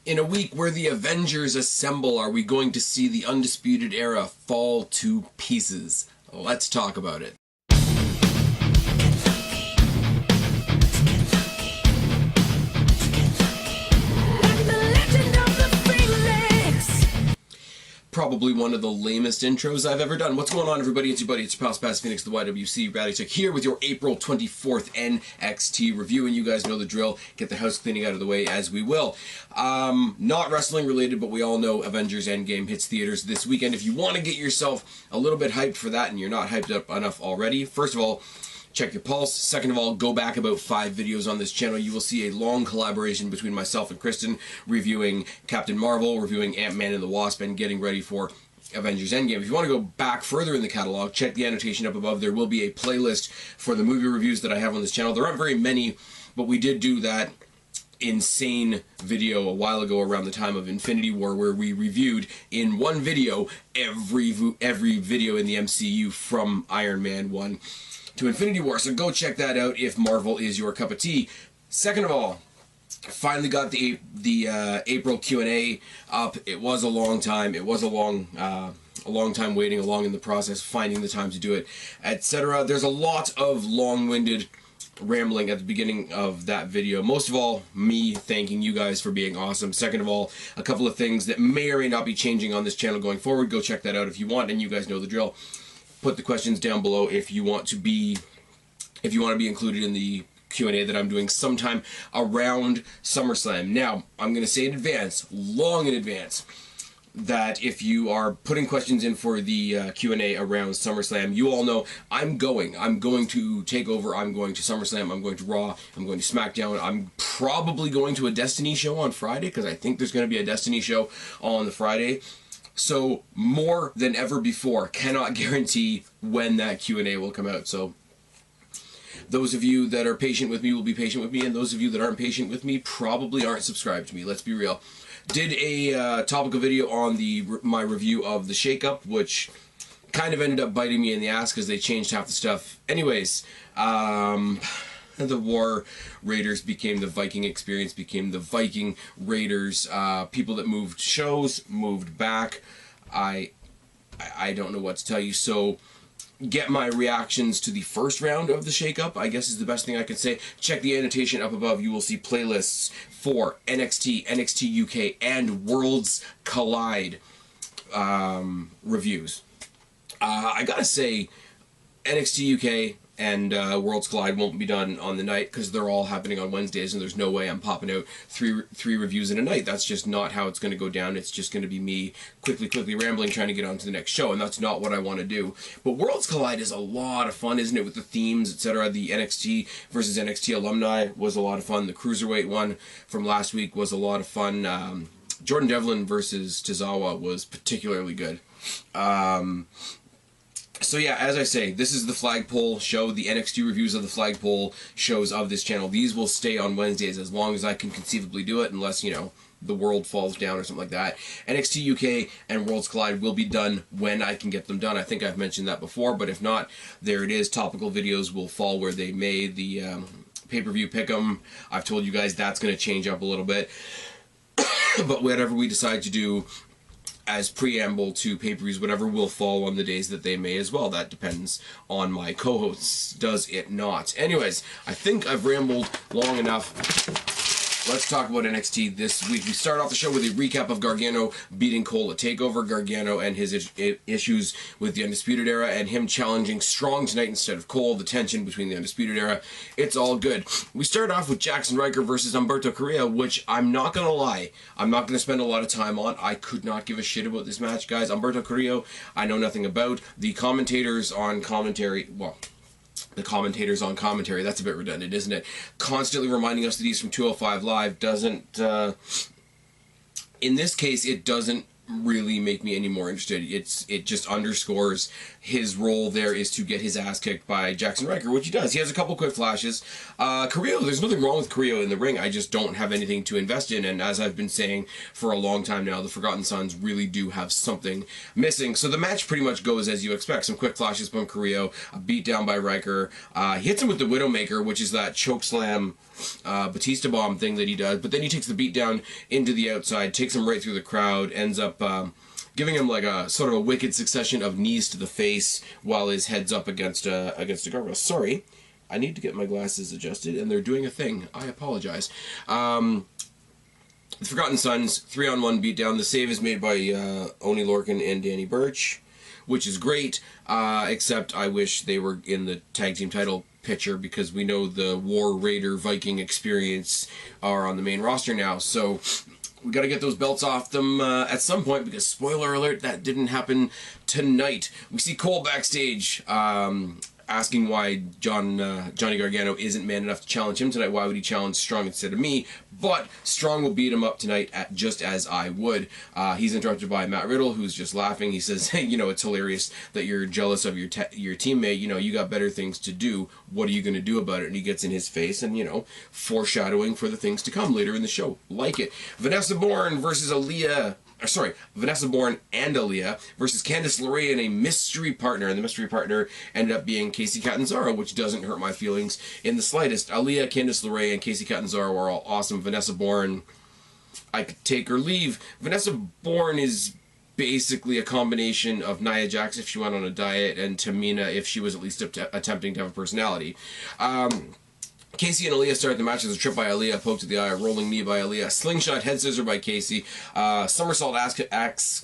In a week where the Avengers assemble, are we going to see the Undisputed Era fall to pieces? Let's talk about it. Probably one of the lamest intros I've ever done. What's going on, everybody? It's your buddy, it's your pal, Spaz Phoenix, the YWC Rally Chick, here with your April 24th NXT review, and you guys know the drill. Get the house cleaning out of the way as we will. Not wrestling related, but we all know Avengers Endgame hits theaters this weekend. If you want to get yourself a little bit hyped for that and you're not hyped up enough already, first of all, check your pulse. Second of all, go back about 5 videos on this channel. You will see a long collaboration between myself and Kristen reviewing Captain Marvel, reviewing Ant-Man and the Wasp, and getting ready for Avengers Endgame. If you want to go back further in the catalog, check the annotation up above. There will be a playlist for the movie reviews that I have on this channel. There aren't very many, but we did do that insane video a while ago around the time of Infinity War, where we reviewed in one video every video in the MCU from Iron Man 1 to Infinity War, so go check that out if Marvel is your cup of tea. Second of all, finally got the April Q&A up. It was a long time. It was a long time waiting, along in the process, finding the time to do it, etc. There's a lot of long-winded rambling at the beginning of that video. Most of all, me thanking you guys for being awesome. Second of all, a couple of things that may or may not be changing on this channel going forward. Go check that out if you want, and you guys know the drill. Put the questions down below if you want to be included in the Q&A that I'm doing sometime around SummerSlam. Now, I'm going to say in advance, long in advance, that if you are putting questions in for the Q&A around SummerSlam, you all know I'm going to take over. I'm going to SummerSlam. I'm going to Raw. I'm going to SmackDown. I'm probably going to a Destiny show on Friday, because I think there's going to be a Destiny show on the Friday. So, more than ever before, cannot guarantee when that Q&A will come out. So, those of you that are patient with me will be patient with me, and those of you that aren't patient with me probably aren't subscribed to me. Let's be real. Did a topical video on my review of the Shake-Up, which kind of ended up biting me in the ass because they changed half the stuff. Anyways, the War Raiders became the Viking Experience, became the Viking Raiders. People that moved shows, moved back. I don't know what to tell you. So get my reactions to the first round of the Shake-Up, I guess is the best thing I can say. Check the annotation up above. You will see playlists for NXT, NXT UK, and Worlds Collide reviews. I gotta say, NXT UK and Worlds Collide won't be done on the night because they're all happening on Wednesdays, and there's no way I'm popping out three reviews in a night. That's just not how it's going to go down. It's just going to be me quickly rambling, trying to get on to the next show, and that's not what I want to do. But Worlds Collide is a lot of fun, isn't it, with the themes, etc. The NXT versus NXT alumni was a lot of fun. The Cruiserweight one from last week was a lot of fun. Jordan Devlin versus Tozawa was particularly good. So yeah, as I say, this is the flagpole show, the NXT reviews of the flagpole shows of this channel. These will stay on Wednesdays as long as I can conceivably do it, unless, you know, the world falls down or something like that. NXT UK and Worlds Collide will be done when I can get them done. I think I've mentioned that before, but if not, there it is. Topical videos will fall where they may. The pay-per-view pick'em, I've told you guys that's going to change up a little bit. But whatever we decide to do as preamble to pay-per-views, whatever will fall on the days that they may as well. That depends on my co-hosts, does it not? Anyways, I think I've rambled long enough. Let's talk about NXT this week. We start off the show with a recap of Gargano beating Cole at TakeOver, Gargano and his issues with the Undisputed Era, and him challenging Strong tonight instead of Cole, the tension between the Undisputed Era. It's all good. We start off with Jackson Ryker versus Humberto Carrillo, which I'm not going to lie, I'm not going to spend a lot of time on. I could not give a shit about this match, guys. Humberto Carrillo, I know nothing about. The commentators on commentary, well, the commentators on commentary, that's a bit redundant, isn't it? Constantly reminding us that he's from 205 Live doesn't, in this case, it doesn't really make me any more interested. It just underscores his role there is to get his ass kicked by Jackson Riker, which he does. He has a couple quick flashes. Carrillo, there's nothing wrong with Carrillo in the ring. I just don't have anything to invest in, and as I've been saying for a long time now, the Forgotten Sons really do have something missing. So the match pretty much goes as you expect. Some quick flashes from Carrillo, a beat down by Riker. He hits him with the Widowmaker, which is that chokeslam Batista bomb thing that he does, but then he takes the beat down into the outside, takes him right through the crowd, ends up giving him like a sort of a wicked succession of knees to the face while his head's up against a gargoyle. Sorry, I need to get my glasses adjusted, and they're doing a thing. I apologize. The Forgotten Sons 3-on-1 beatdown. The save is made by Oni Lorcan and Danny Burch, which is great, except I wish they were in the tag team title picture, because we know the War Raider Viking experience are on the main roster now, so we got to get those belts off them at some point, because, spoiler alert, that didn't happen tonight. We see Cole backstage asking why Johnny Gargano isn't man enough to challenge him tonight. Why would he challenge Strong instead of me? But Strong will beat him up tonight, just as I would. He's interrupted by Matt Riddle, who's just laughing. He says, hey, you know, it's hilarious that you're jealous of your teammate. You know, you got better things to do. What are you going to do about it? And he gets in his face and, you know, foreshadowing for the things to come later in the show. Like it. Vanessa Bourne versus Vanessa Bourne and Aaliyah versus Candice LeRae and a mystery partner. And the mystery partner ended up being Casey Catanzaro, which doesn't hurt my feelings in the slightest. Aaliyah, Candice LeRae, and Casey Catanzaro are all awesome. Vanessa Bourne, I could take or leave. Vanessa Bourne is basically a combination of Nia Jax if she went on a diet, and Tamina if she was at least attempting to have a personality. Casey and Aaliyah start the match as a trip by Aaliyah, poke to the eye, a rolling knee by Aaliyah, slingshot head scissor by Casey, somersault axe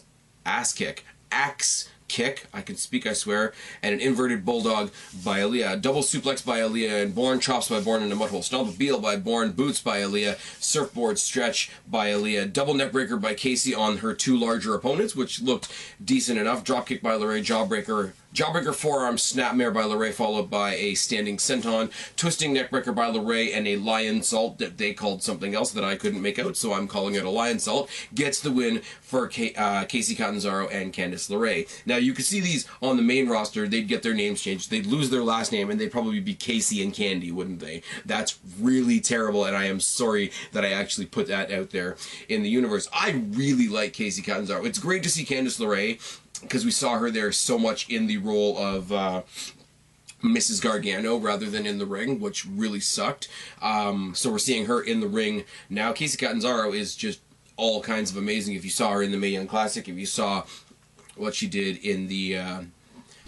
kick, I can speak, I swear, and an inverted bulldog by Aaliyah, double suplex by Aaliyah, and Bourne chops by Bourne in a mudhole, stomp a Beal by Bourne, boots by Aaliyah, surfboard stretch by Aaliyah, double neckbreaker by Casey on her two larger opponents, which looked decent enough, dropkick by LeRae, jawbreaker forearm snapmare by LeRae, followed by a standing senton, twisting neckbreaker by LeRae, and a lion salt that they called something else that I couldn't make out, so I'm calling it a lion salt, gets the win for Casey Catanzaro and Candice LeRae. Now, you could see these on the main roster. They'd get their names changed. They'd lose their last name, and they'd probably be Casey and Candy, wouldn't they? That's really terrible, and I am sorry that I actually put that out there in the universe. I really like Casey Catanzaro. It's great to see Candice LeRae, because we saw her there so much in the role of Mrs. Gargano rather than in the ring, which really sucked. So we're seeing her in the ring now. Casey Catanzaro is just all kinds of amazing. If you saw her in the Mae Young Classic, if you saw what she did in the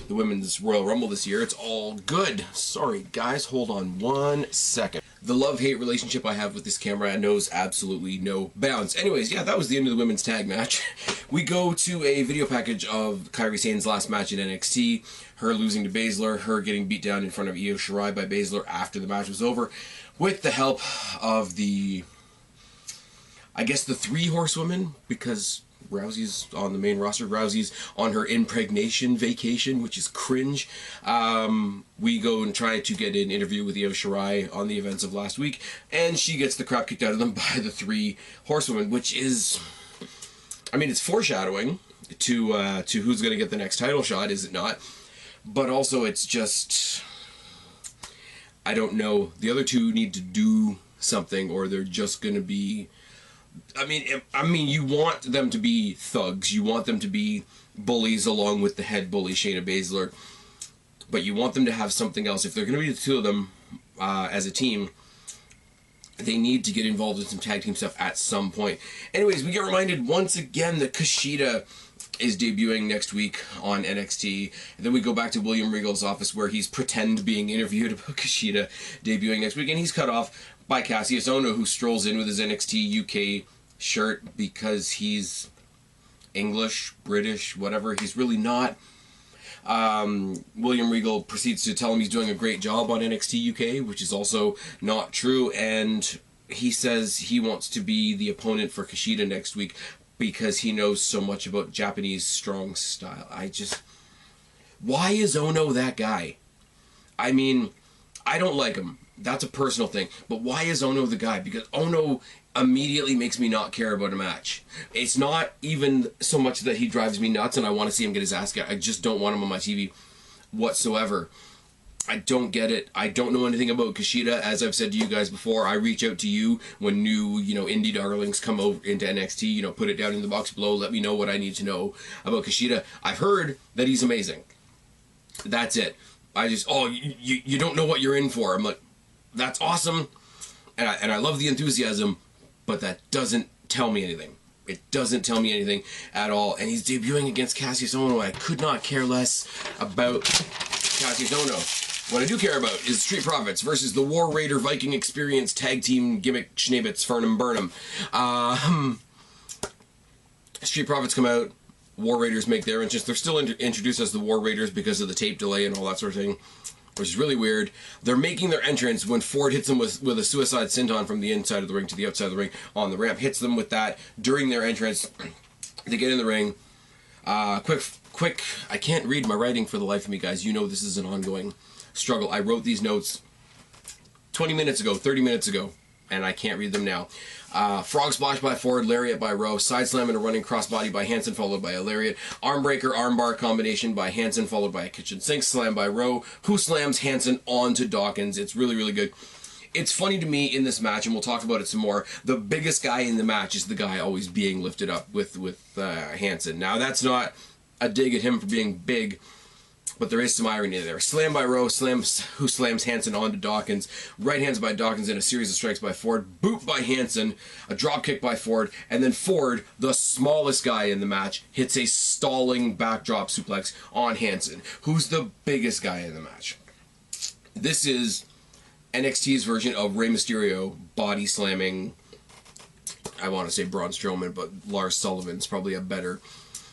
Women's Royal Rumble this year, it's all good. Sorry, guys, hold on one second. The love-hate relationship I have with this camera knows absolutely no bounds. Anyways, yeah, that was the end of the women's tag match. We go to a video package of Kairi Sane's last match in NXT, her losing to Baszler, her getting beat down in front of Io Shirai by Baszler after the match was over, with the help of the, I guess, the three horsewomen, because Rousey's on the main roster. Rousey's on her impregnation vacation, which is cringe. We go and try to get an interview with Io Shirai on the events of last week, and she gets the crap kicked out of them by the three horsewomen, which is, I mean, it's foreshadowing to who's going to get the next title shot, is it not? But also, it's just, I don't know. The other two need to do something, or they're just going to be, I mean, you want them to be thugs. You want them to be bullies along with the head bully, Shayna Baszler. But you want them to have something else. If they're going to be the two of them as a team, they need to get involved in some tag team stuff at some point. Anyways, we get reminded once again that Kushida is debuting next week on NXT. And then we go back to William Regal's office where he's pretend being interviewed about Kushida debuting next week. And he's cut off by Cassius Ohno, who strolls in with his NXT UK shirt because he's English, British, whatever. He's really not. William Regal proceeds to tell him he's doing a great job on NXT UK, which is also not true, and he says he wants to be the opponent for Kushida next week because he knows so much about Japanese strong style. Why is Ohno that guy? I mean, I don't like him. That's a personal thing. But why is Ohno the guy? Because Ohno immediately makes me not care about a match. It's not even so much that he drives me nuts and I want to see him get his ass kicked. I just don't want him on my TV whatsoever. I don't get it. I don't know anything about Kushida. As I've said to you guys before, I reach out to you when new, indie darlings come over into NXT. Put it down in the box below. Let me know what I need to know about Kushida. I've heard that he's amazing. That's it. I just, you don't know what you're in for. I'm like, that's awesome. And I love the enthusiasm, but that doesn't tell me anything. It doesn't tell me anything at all. And he's debuting against Cassius Ohno. I could not care less about Cassius Ohno. What I do care about is Street Profits versus the War Raider Viking Experience Tag Team Gimmick Schneebits Fernum Burnham. Street Profits come out. War Raiders make their entrance. They're still introduced as the War Raiders because of the tape delay and all that sort of thing, which is really weird. They're making their entrance when Ford hits them with a suicide senton from the inside of the ring to the outside of the ring on the ramp. Hits them with that during their entrance. They get in the ring. Quick, I can't read my writing for the life of me, guys. You know this is an ongoing struggle. I wrote these notes 20 minutes ago, 30 minutes ago, and I can't read them now. Frog splash by Ford, lariat by Rowe, side slam and a running crossbody by Hansen, followed by a lariat, arm breaker, arm bar combination by Hansen, followed by a kitchen sink slam by Rowe, who slams Hansen onto Dawkins. It's really, really good. It's funny to me in this match, and we'll talk about it some more, the biggest guy in the match is the guy always being lifted up with Hansen. Now, that's not a dig at him for being big, but there is some irony there. Slam by Rowe, who slams Hansen onto Dawkins. Right hands by Dawkins and a series of strikes by Ford. Boot by Hansen, a drop kick by Ford, and then Ford, the smallest guy in the match, hits a stalling backdrop suplex on Hansen, who's the biggest guy in the match. This is NXT's version of Rey Mysterio body slamming, I want to say Braun Strowman, but Lars Sullivan's probably a better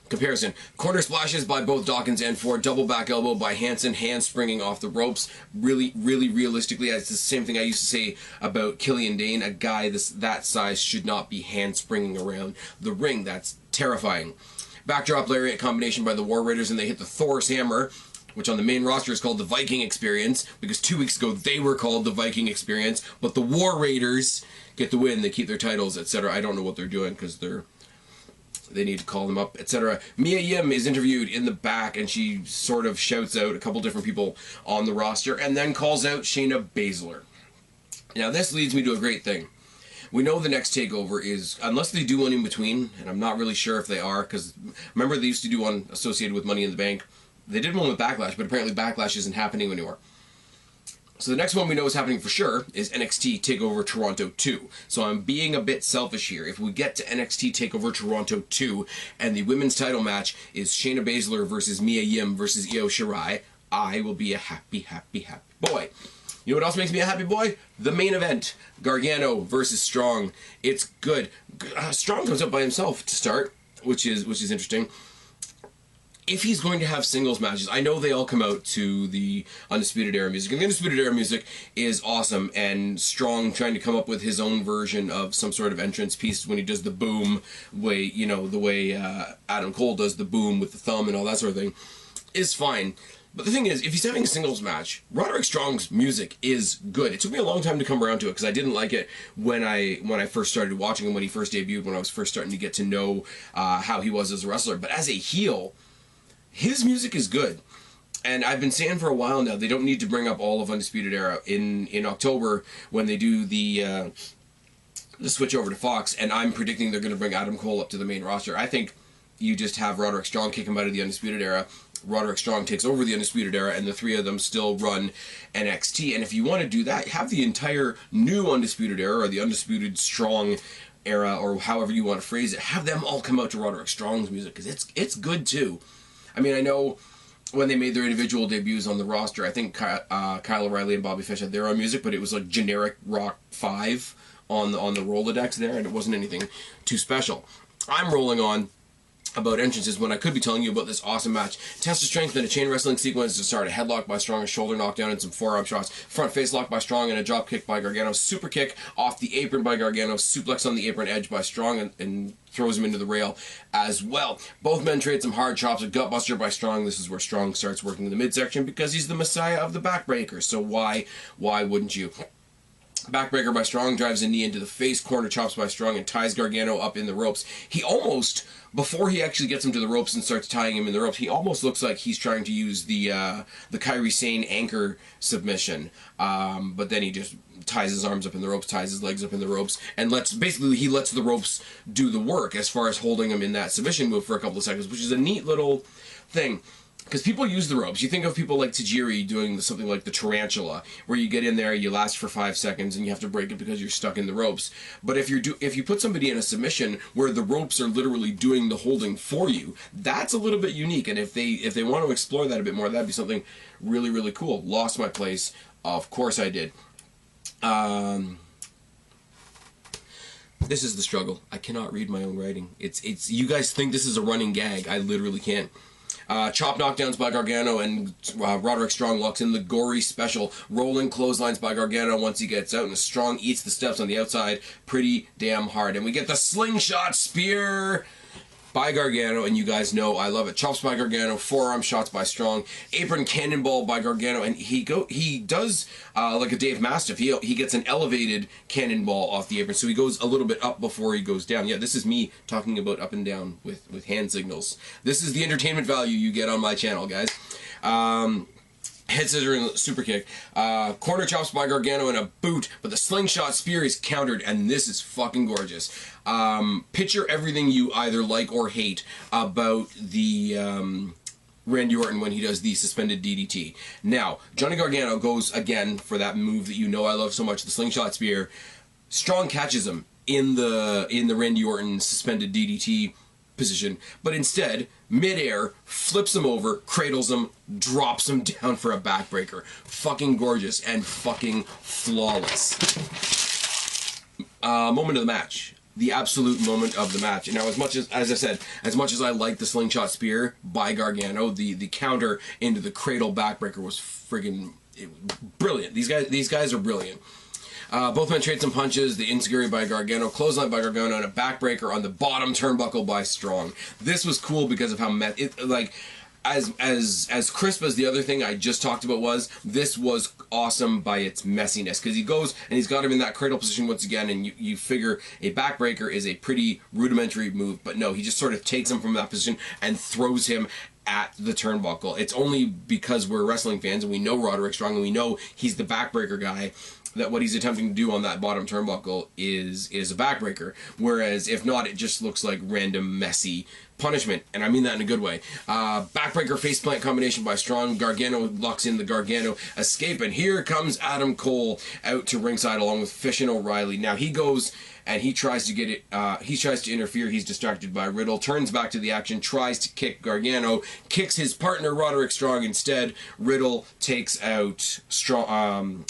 comparison. Corner splashes by both Dawkins and Ford. Double back elbow by Hansen, handspringing off the ropes. Really, really realistically, it's the same thing I used to say about Killian Dane. A guy that size should not be handspringing around the ring. That's terrifying. Backdrop lariat combination by the War Raiders, and they hit the Thor's hammer, which on the main roster is called the Viking Experience, because 2 weeks ago they were called the Viking Experience, but the War Raiders get the win. They keep their titles, etc. I don't know what they're doing because they need to call them up, etc. Mia Yim is interviewed in the back, and she sort of shouts out a couple different people on the roster, and then calls out Shayna Baszler. Now, this leads me to a great thing. We know the next takeover is, unless they do one in between, and I'm not really sure if they are, because remember they used to do one associated with Money in the Bank. They did one with Backlash, but apparently Backlash isn't happening anymore. So the next one we know is happening for sure is NXT TakeOver Toronto 2. So I'm being a bit selfish here. If we get to NXT TakeOver Toronto 2 and the women's title match is Shayna Baszler versus Mia Yim versus Io Shirai, I will be a happy, happy, happy boy. You know what else makes me a happy boy? The main event, Gargano versus Strong. It's good. Strong comes up by himself to start, which is interesting. If he's going to have singles matches, I know they all come out to the Undisputed Era music, and the Undisputed Era music is awesome, and Strong trying to come up with his own version of some sort of entrance piece when he does the boom way, the way Adam Cole does the boom with the thumb and all that sort of thing, is fine. But the thing is, if he's having a singles match, Roderick Strong's music is good. It took me a long time to come around to it, because I didn't like it when I first started watching him, when he first debuted, when I was first starting to get to know how he was as a wrestler. But as a heel, his music is good. And I've been saying for a while now, they don't need to bring up all of Undisputed Era in October when they do the switch over to Fox, and I'm predicting they're going to bring Adam Cole up to the main roster. I think you just have Roderick Strong kick him out of the Undisputed Era. Roderick Strong takes over the Undisputed Era, and the three of them still run NXT. And if you want to do that, have the entire new Undisputed Era, or the Undisputed Strong Era, or however you want to phrase it, have them all come out to Roderick Strong's music, because it's good too. I mean, I know when they made their individual debuts on the roster, I think Kyle O'Reilly and Bobby Fish had their own music, but it was like generic Rock 5 on the Rolodex there, and it wasn't anything too special. I'm rolling on about entrances when I could be telling you about this awesome match. Test of strength and a chain wrestling sequence to start. A headlock by Strong, a shoulder knockdown, and some forearm shots. Front face lock by Strong and a drop kick by Gargano. Super kick off the apron by Gargano. Suplex on the apron edge by Strong and throws him into the rail as well. Both men trade some hard chops. A gutbuster by Strong. This is where Strong starts working in the midsection because he's the messiah of the backbreaker. So why wouldn't you? Backbreaker by Strong, drives a knee into the face, corner chops by Strong, and ties Gargano up in the ropes. He almost, before he actually gets him to the ropes and starts tying him in the ropes, he almost looks like he's trying to use the Kairi Sane anchor submission, but then he just ties his arms up in the ropes, ties his legs up in the ropes, and he lets the ropes do the work as far as holding him in that submission move for a couple of seconds, which is a neat little thing. Because people use the ropes. You think of people like Tajiri doing something like the tarantula, where you get in there, you last for 5 seconds, and you have to break it because you're stuck in the ropes. But if you put somebody in a submission where the ropes are literally doing the holding for you, that's a little bit unique. And if they want to explore that a bit more, that'd be something really, really cool. Lost my place. Of course I did. This is the struggle. I cannot read my own writing. It's you guys think this is a running gag. I literally can't. Chop knockdowns by Gargano, and Roderick Strong locks in the gory special. Rolling clotheslines by Gargano once he gets out, and Strong eats the steps on the outside pretty damn hard. And we get the slingshot spear by Gargano, and you guys know I love it. Chops by Gargano, forearm shots by Strong, apron cannonball by Gargano, and he does like a Dave Mastiff. He gets an elevated cannonball off the apron, so he goes a little bit up before he goes down. Yeah, this is me talking about up and down with hand signals. This is the entertainment value you get on my channel, guys. Head scissor and super kick. Corner chops by Gargano and a boot, but the slingshot spear is countered, and this is fucking gorgeous. Picture everything you either like or hate about the Randy Orton when he does the suspended DDT. Now, Johnny Gargano goes again for that move that you know I love so much, the slingshot spear. Strong catches him in the Randy Orton suspended DDT position, but instead, midair, flips him over, cradles him, drops him down for a backbreaker. Fucking gorgeous and fucking flawless. Moment of the match. The absolute moment of the match. Now, as much as I said, as much as I like the slingshot spear by Gargano, the counter into the cradle backbreaker was friggin' brilliant. These guys are brilliant. Both men trade some punches, the enziguri by Gargano, clothesline by Gargano, and a backbreaker on the bottom turnbuckle by Strong. This was cool because of how as crisp as the other thing I just talked about was, this was awesome by its messiness, because he goes and he's got him in that cradle position once again, and you figure a backbreaker is a pretty rudimentary move, but no, he just sort of takes him from that position and throws him at the turnbuckle. It's only because we're wrestling fans and we know Roderick Strong and we know he's the backbreaker guy that what he's attempting to do on that bottom turnbuckle is a backbreaker. Whereas if not, it just looks like random messy punishment, and I mean that in a good way. Backbreaker faceplant combination by Strong. Gargano locks in the Gargano escape, and here comes Adam Cole out to ringside along with Fish and O'Reilly. Now he goes and he tries to get it. He tries to interfere. He's distracted by Riddle. Turns back to the action. Tries to kick Gargano. Kicks his partner Roderick Strong instead. Riddle takes out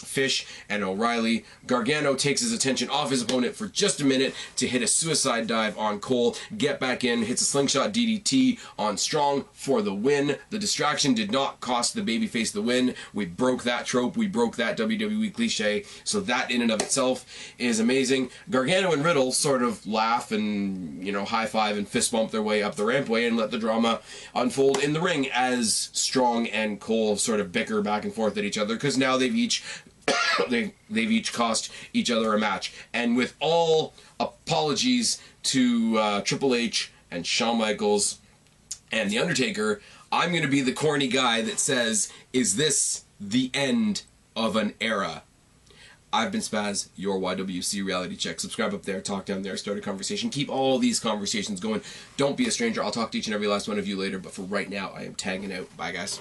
Fish and O'Reilly. Gargano takes his attention off his opponent for just a minute to hit a suicide dive on Cole. Get back in. Hits a slingshot DDT on Strong for the win. The distraction did not cost the babyface the win. We broke that trope. We broke that WWE cliche. So that in and of itself is amazing. Gargano and Riddle sort of laugh and, you know, high five and fist bump their way up the rampway and let the drama unfold in the ring as Strong and Cole sort of bicker back and forth at each other, because now they've each they've each cost each other a match. And with all apologies to Triple H and Shawn Michaels and The Undertaker, I'm going to be the corny guy that says, is this the end of an era? I've been Spaz, your YWC Reality Check. Subscribe up there, talk down there, start a conversation. Keep all these conversations going. Don't be a stranger. I'll talk to each and every last one of you later, but for right now, I am tagging out. Bye, guys.